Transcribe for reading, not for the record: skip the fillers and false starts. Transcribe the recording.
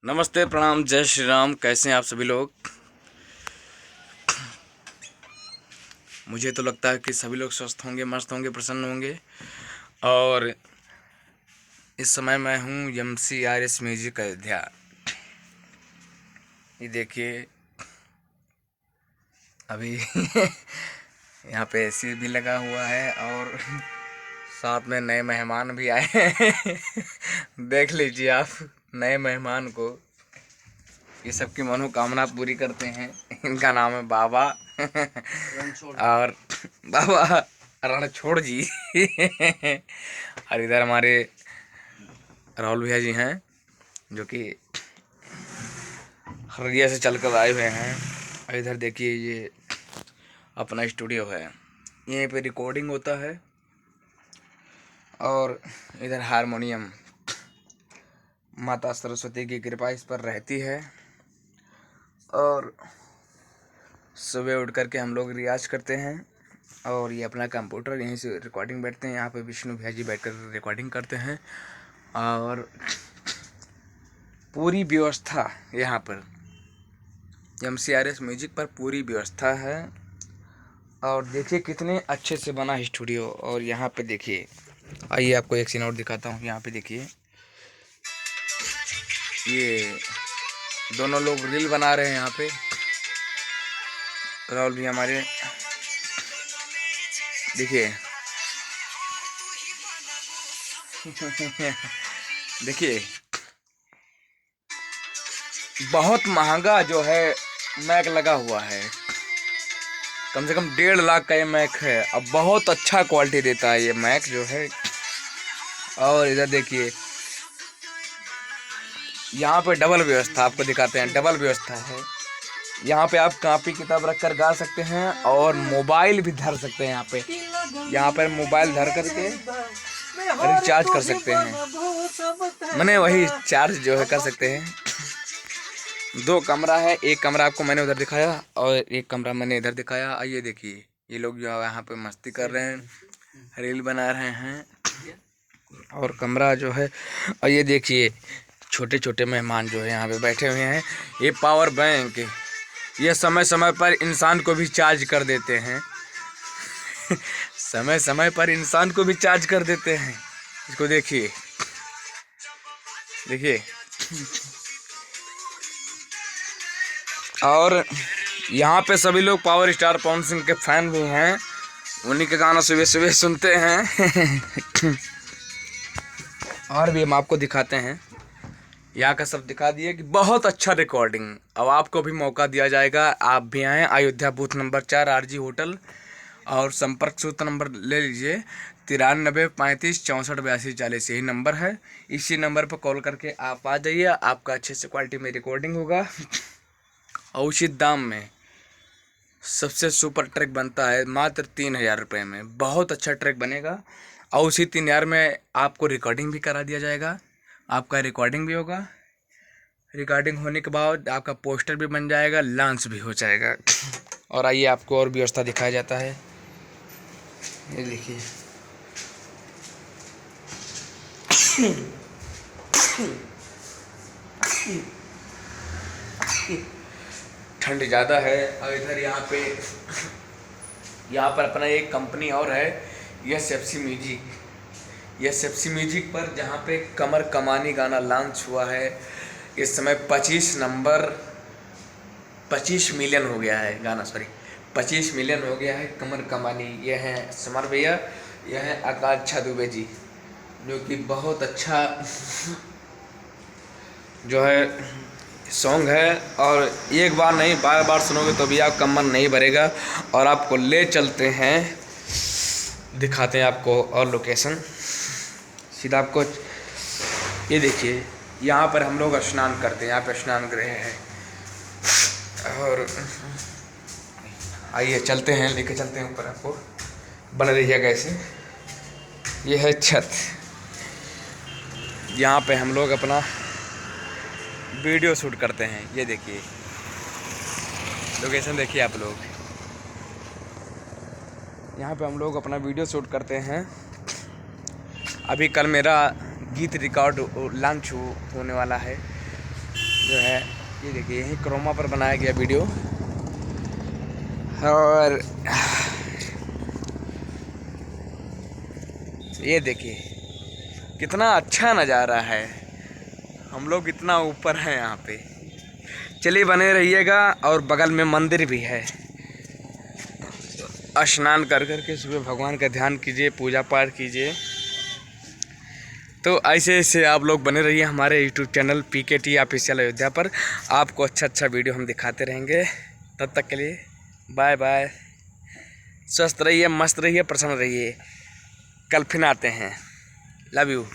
नमस्ते, प्रणाम, जय श्री राम। कैसे हैं आप सभी लोग? मुझे तो लगता है कि सभी लोग स्वस्थ होंगे, मस्त होंगे, प्रसन्न होंगे। और इस समय मैं हूँ MCRS म्यूजिक अयोध्या। ये देखिए अभी यहाँ पे AC भी लगा हुआ है और साथ में नए मेहमान भी आए हैं। देख लीजिए आप नए मेहमान को। ये सबकी मनोकामना पूरी करते हैं। इनका नाम है बाबा और बाबा रणछोड़ जी। और इधर हमारे राहुल भैया जी हैं जो कि हरदिया से चल कर आए हुए हैं। और इधर देखिए ये अपना स्टूडियो है, यहीं पे रिकॉर्डिंग होता है। और इधर हारमोनियम, माता सरस्वती की कृपा इस पर रहती है। और सुबह उठ करके हम लोग रियाज करते हैं। और ये अपना कंप्यूटर, यहीं से रिकॉर्डिंग बैठते हैं। यहाँ पे विष्णु भैया जी बैठ कर रिकॉर्डिंग करते हैं। और पूरी व्यवस्था यहाँ पर MCRS म्यूजिक पर पूरी व्यवस्था है। और देखिए कितने अच्छे से बना है स्टूडियो। और यहाँ पे देखिए, आइए आपको एक सीन और दिखाता हूँ। यहाँ पे देखिए ये दोनों लोग रील बना रहे हैं। यहाँ पे राहुल भी हमारे, देखिए देखिए बहुत महंगा जो है मैक लगा हुआ है। कम से कम 1.5 लाख का ये मैक है। अब बहुत अच्छा क्वालिटी देता है ये मैक जो है। और इधर देखिए यहाँ पे डबल व्यवस्था आपको दिखाते हैं। डबल व्यवस्था है। यहाँ पे आप कॉपी किताब रख कर गा सकते हैं और मोबाइल भी धर सकते हैं। यहाँ पर मोबाइल धर करके रिचार्ज कर सकते हैं। मैंने वही चार्ज जो है कर सकते हैं। 2 कमरा है, एक कमरा आपको मैंने उधर दिखाया और एक कमरा मैंने इधर दिखाया। आइए देखिए ये लोग जो है यहाँ पे मस्ती कर रहे हैं, रील बना रहे हैं। और कमरा जो है, और ये देखिए छोटे छोटे मेहमान जो है यहाँ पे बैठे हुए हैं। ये पावर बैंक, ये समय समय पर इंसान को भी चार्ज कर देते हैं। समय समय पर इंसान को भी चार्ज कर देते हैं। इसको देखिए देखिए। और यहाँ पे सभी लोग पावर स्टार पवन सिंह के फैन भी हैं। उन्हीं के गाना सुबह सुबह सुनते हैं। और भी हम आपको दिखाते हैं। यहाँ का सब दिखा दिए कि बहुत अच्छा रिकॉर्डिंग। अब आपको भी मौका दिया जाएगा, आप भी आएँ Ayodhya booth number 4 RG hotel. और संपर्क सूत्र नंबर ले लीजिए 93 35 64 82 40। यही नंबर है। इसी नंबर पर कॉल करके आप आ जाइए। आपका अच्छे से क्वालिटी में रिकॉर्डिंग होगा और उचित दाम में। सबसे सुपर ट्रैक बनता है मात्र 3000 रुपये में। बहुत अच्छा ट्रैक बनेगा और उसी 3000 में आपको रिकॉर्डिंग भी करा दिया जाएगा। आपका रिकॉर्डिंग भी होगा। रिकॉर्डिंग होने के बाद आपका पोस्टर भी बन जाएगा, लॉन्च भी हो जाएगा। और आइए आपको और व्यवस्था दिखाया जाता है। ये देखिए ठंड ज़्यादा है। और इधर यहाँ पर अपना एक कंपनी और है, SFC म्यूजिक। SFC म्यूजिक पर जहाँ पे कमर कमानी गाना लॉन्च हुआ है। इस समय 25 मिलियन हो गया है गाना, सॉरी 25 मिलियन हो गया है कमर कमानी। ये हैं समर भैया, ये हैं आकांक्षा दुबे जी, जो कि बहुत अच्छा जो है सॉन्ग है। और एक बार नहीं, बार बार सुनोगे तो भी आपका मन नहीं भरेगा। और आपको ले चलते हैं, दिखाते हैं आपको और लोकेशन सीधा आपको। ये देखिए यहाँ पर हम लोग स्नान करते हैं। यहाँ पे स्नान गृह है। और आइए चलते हैं, लेके चलते हैं ऊपर आपको। बने रहिएगा ऐसे। ये है छत, यहाँ पे हम लोग अपना वीडियो शूट करते हैं। ये देखिए लोकेशन देखिए आप लोग। यहाँ पे हम लोग अपना वीडियो शूट करते हैं। अभी कल मेरा गीत रिकॉर्ड लॉन्च होने वाला है। जो है ये देखिए, यही क्रोमा पर बनाया गया वीडियो। और ये देखिए कितना अच्छा नज़ारा है, हम लोग इतना ऊपर हैं यहाँ पे। चलिए बने रहिएगा। और बगल में मंदिर भी है, स्नान कर के सुबह भगवान का ध्यान कीजिए, पूजा पाठ कीजिए। तो ऐसे ऐसे आप लोग बने रहिए हमारे YouTube channel PKT official Ayodhya पर। आपको अच्छा वीडियो हम दिखाते रहेंगे। तब तक के लिए बाय बाय। स्वस्थ रहिए, मस्त रहिए, प्रसन्न रहिए। कल फिर आते हैं। Love you.